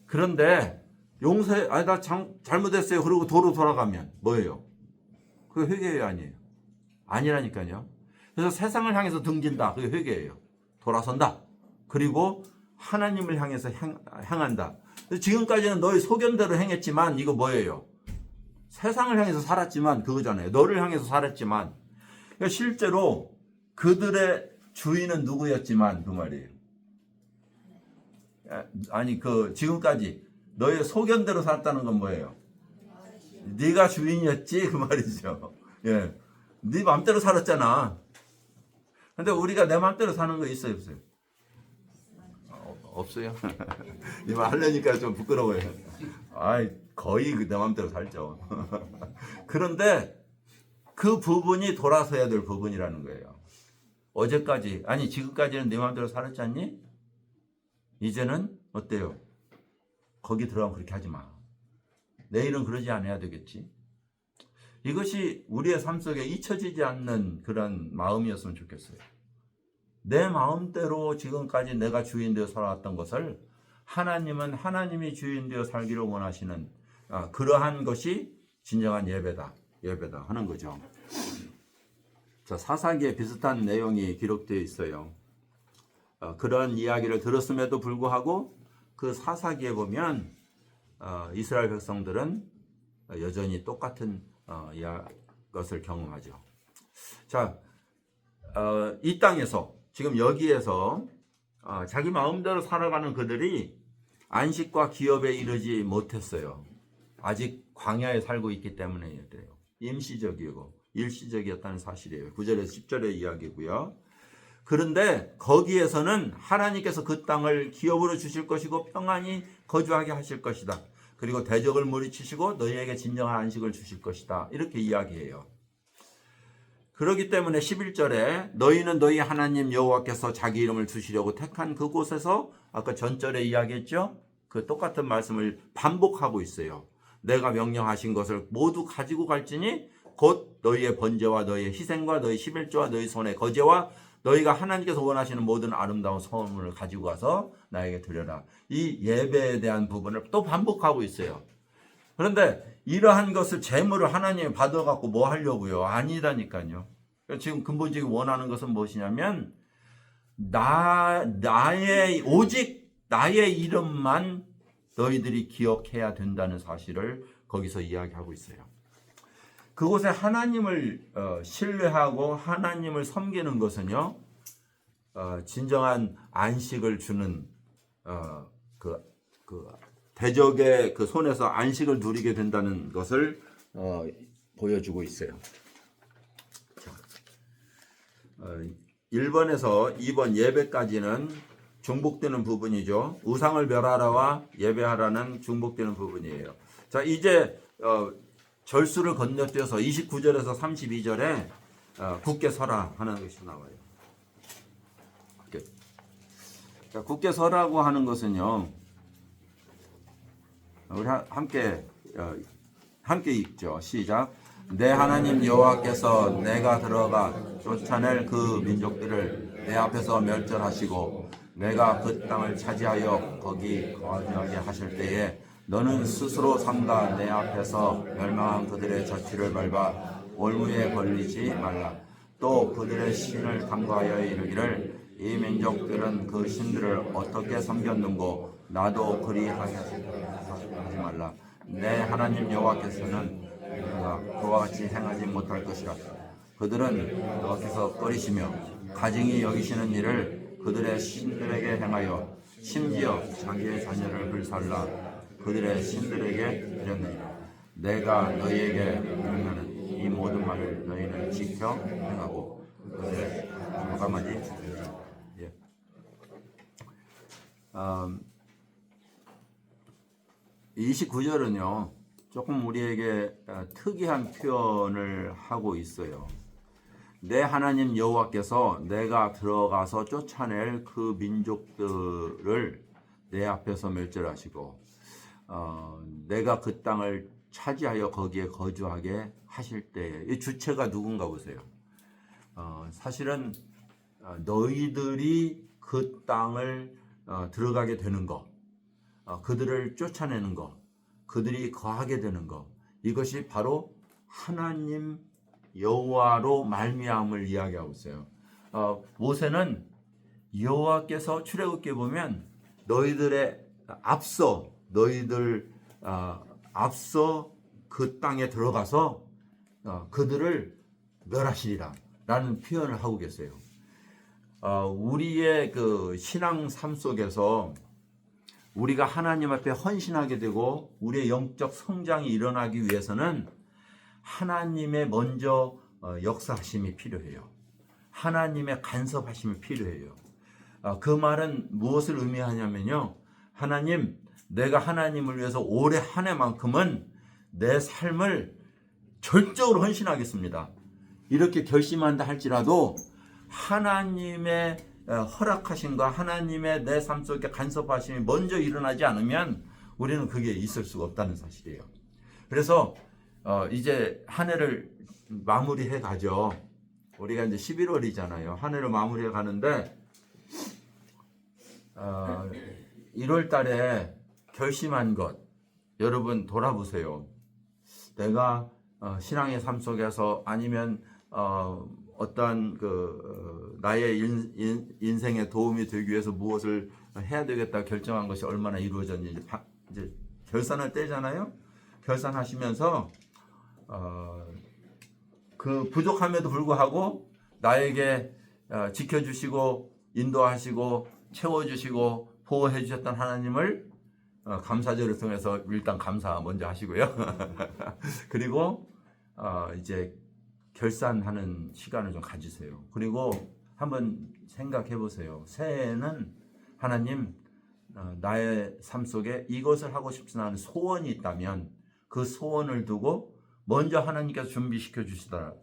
그런데 용서해, 나 잘못했어요. 그러고 도로 돌아가면 뭐예요? 그게 회개예요, 아니에요? 아니라니까요. 그래서 세상을 향해서 등진다. 그게 회개예요. 돌아선다. 그리고 하나님을 향해서 향한다. 지금까지는 너의 소견대로 행했지만 이거 뭐예요? 세상을 향해서 살았지만 그거잖아요. 너를 향해서 살았지만 그러니까 실제로 그들의 주인은 누구였지만 그 말이에요. 아니 지금까지 너의 소견대로 살았다는 건 뭐예요? 네가 주인이었지 그 말이죠. 예, 네 마음대로 살았잖아. 근데 우리가 내 마음대로 사는 거 있어요, 없어요? 없어요? 이 말 하려니까 좀 부끄러워요. 거의 내 마음대로 살죠. 그런데 그 부분이 돌아서야 될 부분이라는 거예요. 지금까지는 내 마음대로 살았지 않니? 이제는 어때요? 거기 들어가면 그렇게 하지 마. 내일은 그러지 않아야 되겠지. 이것이 우리의 삶 속에 잊혀지지 않는 그런 마음이었으면 좋겠어요. 내 마음대로 지금까지 내가 주인 되어 살아왔던 것을 하나님은 하나님이 주인 되어 살기를 원하시는 그러한 것이 진정한 예배다 하는 거죠. 자, 사사기에 비슷한 내용이 기록되어 있어요. 그런 이야기를 들었음에도 불구하고 그 사사기에 보면 이스라엘 백성들은 여전히 똑같은 것을 경험하죠. 자, 이 땅에서 지금 여기에서 자기 마음대로 살아가는 그들이 안식과 기업에 이르지 못했어요. 아직 광야에 살고 있기 때문에 그래요. 임시적이고 일시적이었다는 사실이에요. 9절에서 10절의 이야기고요. 그런데 거기에서는 하나님께서 그 땅을 기업으로 주실 것이고 평안히 거주하게 하실 것이다. 그리고 대적을 물리치시고 너희에게 진정한 안식을 주실 것이다. 이렇게 이야기해요. 그렇기 때문에 11절에 너희는 너희 하나님 여호와께서 자기 이름을 두시려고 택한 그곳에서 아까 전절에 이야기했죠. 그 똑같은 말씀을 반복하고 있어요. 내가 명령하신 것을 모두 가지고 갈지니 곧 너희의 번제와 너희의 희생과 너희 11조와 너희 손의 거제와 너희가 하나님께서 원하시는 모든 아름다운 선물을 가지고 가서 나에게 드려라. 이 예배에 대한 부분을 또 반복하고 있어요. 그런데 이러한 것을 제물을 하나님이 받아갖고 뭐 하려고요? 아니다니까요. 지금 근본적인 원하는 것은 무엇이냐면 오직 나의 이름만 너희들이 기억해야 된다는 사실을 거기서 이야기하고 있어요. 그곳에 하나님을 신뢰하고 하나님을 섬기는 것은요, 진정한 안식을 주는 대적의 그 손에서 안식을 누리게 된다는 것을 보여주고 있어요. 자, 1번에서 2번 예배까지는 중복되는 부분이죠. 우상을 멸하라와 예배하라는 중복되는 부분이에요. 자, 이제 절수를 건너뛰어서 29절에서 32절에 굳게 서라 하는 것이 나와요. 자, 굳게 서라고 하는 것은요. 우리 함께 읽죠. 시작. 내 하나님 여호와께서 내가 들어가 쫓아낼 그 민족들을 내 앞에서 멸절하시고 내가 그 땅을 차지하여 거기 거주하게 하실 때에 너는 스스로 삼가 내 앞에서 멸망한 그들의 저치를 밟아 올무에 걸리지 말라. 또 그들의 신을 탐구하여 이르기를 이 민족들은 그 신들을 어떻게 섬겼는고 나도 그리하지 말라. 내 하나님 여호와께서는 내가 그와 같이 행하지 못할 것이라. 그들은 거기서 꺼리시며 가증히 여기시는 일을 그들의 신들에게 행하여 심지어 자기의 자녀를 불살라 그들의 신들에게 드렸느니라. 내가 너희에게 명하는 이 모든 말을 너희는 지켜 행하고 그들의 잠깐만요. 예. 29절은요. 조금 우리에게 특이한 표현을 하고 있어요. 내 하나님 여호와께서 내가 들어가서 쫓아낼 그 민족들을 내 앞에서 멸절하시고 내가 그 땅을 차지하여 거기에 거주하게 하실 때 이 주체가 누군가 보세요. 사실은 너희들이 그 땅을 들어가게 되는 것, 그들을 쫓아내는 것, 그들이 거하게 되는 것, 이것이 바로 하나님 여호와로 말미암을 이야기하고 있어요. 모세는 여호와께서 출애굽기에 보면 너희들 앞서 그 땅에 들어가서 그들을 멸하시리라 라는 표현을 하고 계세요. 우리의 그 신앙 삶 속에서 우리가 하나님 앞에 헌신하게 되고 우리의 영적 성장이 일어나기 위해서는 하나님의 먼저 역사하심이 필요해요. 하나님의 간섭하심이 필요해요. 그 말은 무엇을 의미하냐면요. 하나님, 내가 하나님을 위해서 올해 한 해만큼은 내 삶을 전적으로 헌신하겠습니다. 이렇게 결심한다 할지라도 하나님의 허락하심과 하나님의 내 삶 속에 간섭하심이 먼저 일어나지 않으면 우리는 그게 있을 수가 없다는 사실이에요. 그래서 이제 한 해를 마무리해 가죠. 우리가 이제 11월이잖아요. 한 해를 마무리해 가는데 1월 달에 결심한 것 여러분 돌아보세요. 내가 신앙의 삶 속에서 아니면 어떠한 나의 인생에 도움이 되기 위해서 무엇을 해야 되겠다 결정한 것이 얼마나 이루어졌는지 이제 결산할 때잖아요. 결산하시면서 그 부족함에도 불구하고 나에게 지켜주시고 인도하시고 채워주시고 보호해 주셨던 하나님을 감사절을 통해서 일단 감사 먼저 하시고요. 그리고 이제 결산하는 시간을 좀 가지세요. 그리고 한번 생각해 보세요. 새해에는 하나님 나의 삶 속에 이것을 하고 싶지는 않은 소원이 있다면 그 소원을 두고 먼저 하나님께서 준비시켜 주시다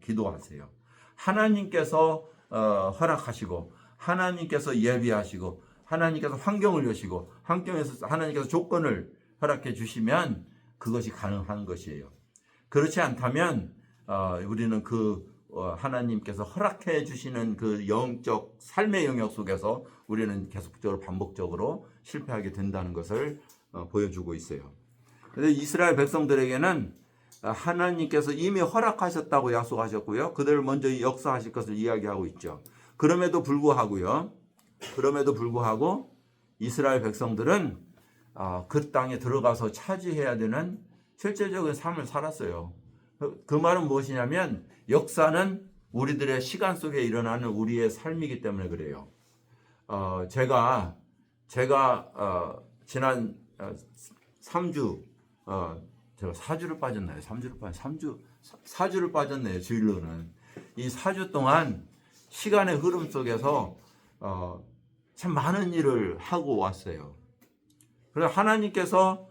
기도하세요. 하나님께서 허락하시고 하나님께서 예비하시고 하나님께서 환경을 여시고 환경에서 하나님께서 조건을 허락해 주시면 그것이 가능한 것이에요. 그렇지 않다면 우리는 하나님께서 허락해 주시는 그 영적 삶의 영역 속에서 우리는 계속적으로 반복적으로 실패하게 된다는 것을 보여주고 있어요. 그런데 이스라엘 백성들에게는 하나님께서 이미 허락하셨다고 약속하셨고요. 그들을 먼저 역사하실 것을 이야기하고 있죠. 그럼에도 불구하고 이스라엘 백성들은 그 땅에 들어가서 차지해야 되는 실제적인 삶을 살았어요. 그 말은 무엇이냐면 역사는 우리들의 시간 속에 일어나는 우리의 삶이기 때문에 그래요. 제가 지난 3주 제가 4주를 빠졌나요? 4주를 빠졌네요. 주일로는 이 4주 동안 시간의 흐름 속에서 참 많은 일을 하고 왔어요. 그래서 하나님께서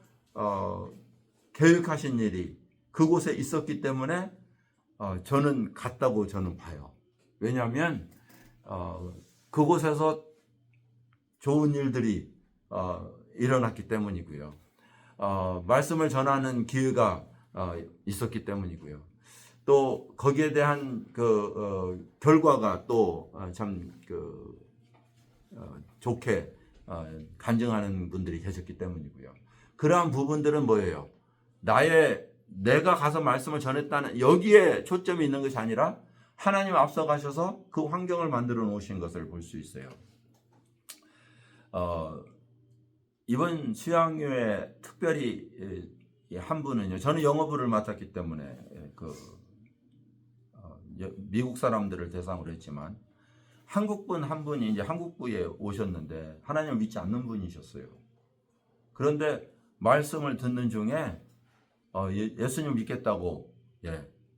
계획하신 일이 그곳에 있었기 때문에 저는 갔다고 저는 봐요. 왜냐하면 그곳에서 좋은 일들이 일어났기 때문이고요. 말씀을 전하는 기회가 있었기 때문이고요. 또 거기에 대한 그 결과가 또 참 좋게 간증하는 분들이 계셨기 때문이고요. 그러한 부분들은 뭐예요? 내가 가서 말씀을 전했다는 여기에 초점이 있는 것이 아니라 하나님 앞서 가셔서 그 환경을 만들어 놓으신 것을 볼 수 있어요. 이번 수양회에 특별히 한 분은요. 저는 영어부를 맡았기 때문에 미국 사람들을 대상으로 했지만 한국분 한 분이 이제 한국부에 오셨는데 하나님을 믿지 않는 분이셨어요. 그런데 말씀을 듣는 중에 예수님 믿겠다고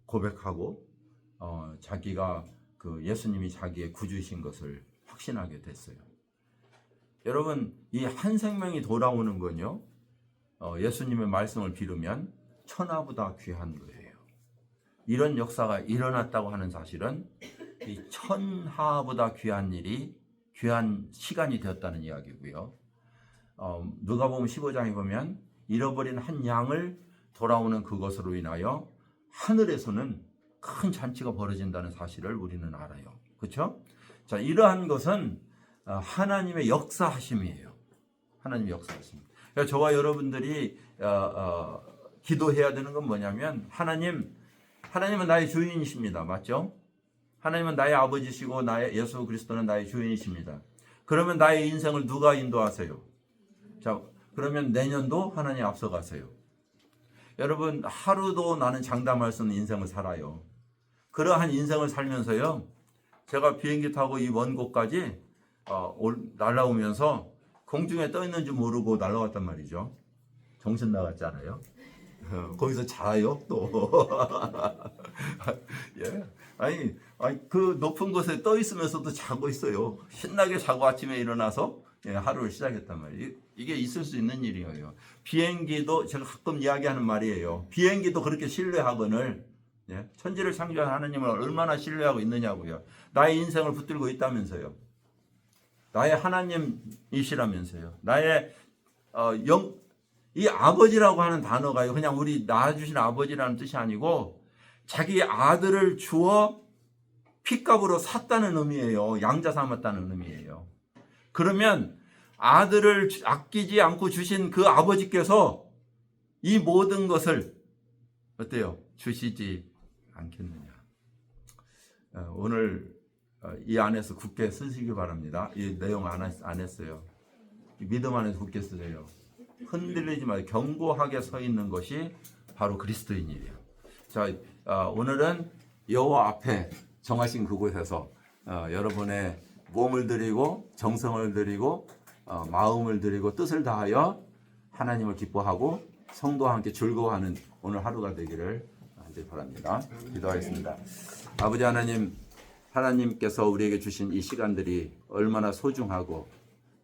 고백하고 자기가 그 예수님이 자기의 구주이신 것을 확신하게 됐어요. 여러분, 이 한 생명이 돌아오는 건요, 예수님의 말씀을 빌으면 천하보다 귀한 거예요. 이런 역사가 일어났다고 하는 사실은 이 천하보다 귀한 일이 귀한 시간이 되었다는 이야기고요. 누가복음 15장에 보면 잃어버린 한 양을 돌아오는 그것으로 인하여 하늘에서는 큰 잔치가 벌어진다는 사실을 우리는 알아요. 그렇죠? 자, 이러한 것은 하나님의 역사하심이에요. 하나님의 역사하심. 그러니까 저와 여러분들이 기도해야 되는 건 뭐냐면 하나님은 나의 주인이십니다. 맞죠? 하나님은 나의 아버지시고 나의 예수 그리스도는 나의 주인이십니다. 그러면 나의 인생을 누가 인도하세요? 자, 그러면 내년도 하나님 앞서가세요. 여러분, 하루도 나는 장담할 수 없는 인생을 살아요. 그러한 인생을 살면서요, 제가 비행기 타고 이 먼 곳까지 날아오면서 공중에 떠 있는지 모르고 날아왔단 말이죠. 정신 나갔잖아요. 거기서 자요 또. 예. 아니 그 높은 곳에 떠 있으면서도 자고 있어요. 신나게 자고 아침에 일어나서 하루를 시작했단 말이에요. 이게 있을 수 있는 일이에요. 비행기도 제가 가끔 이야기하는 말이에요. 비행기도 그렇게 신뢰하거늘 천지를 창조한 하나님을 얼마나 신뢰하고 있느냐고요. 나의 인생을 붙들고 있다면서요. 나의 하나님이시라면서요. 나의 이 아버지라고 하는 단어가요. 그냥 우리 낳아주신 아버지라는 뜻이 아니고 자기 아들을 주어 핏값으로 샀다는 의미예요. 양자 삼았다는 의미예요. 그러면 아들을 아끼지 않고 주신 그 아버지께서 이 모든 것을 어때요? 주시지 않겠느냐. 오늘 이 안에서 굳게 쓰시기 바랍니다. 이 내용 안 했어요. 믿음 안에서 굳게 쓰세요. 흔들리지 마세요. 견고하게 서 있는 것이 바로 그리스도인이에요. 자, 오늘은 여호와 앞에 정하신 그곳에서 여러분의 몸을 드리고 정성을 드리고 마음을 드리고 뜻을 다하여 하나님을 기뻐하고 성도와 함께 즐거워하는 오늘 하루가 되기를 바랍니다. 기도하겠습니다. 아버지 하나님, 하나님께서 우리에게 주신 이 시간들이 얼마나 소중하고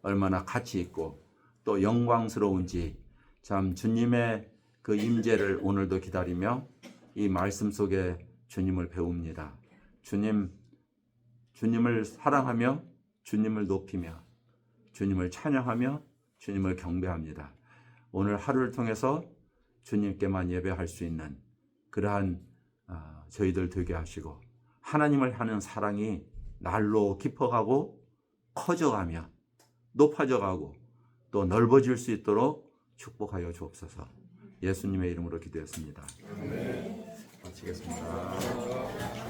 얼마나 가치 있고 또 영광스러운지 참 주님의 그 임재를 오늘도 기다리며 이 말씀 속에 주님을 배웁니다. 주님을 사랑하며 주님을 높이며 주님을 찬양하며 주님을 경배합니다. 오늘 하루를 통해서 주님께만 예배할 수 있는 그러한 저희들 되게 하시고 하나님을 하는 사랑이 날로 깊어가고 커져가며 높아져가고 또 넓어질 수 있도록 축복하여 주옵소서. 예수님의 이름으로 기도했습니다. 마치겠습니다.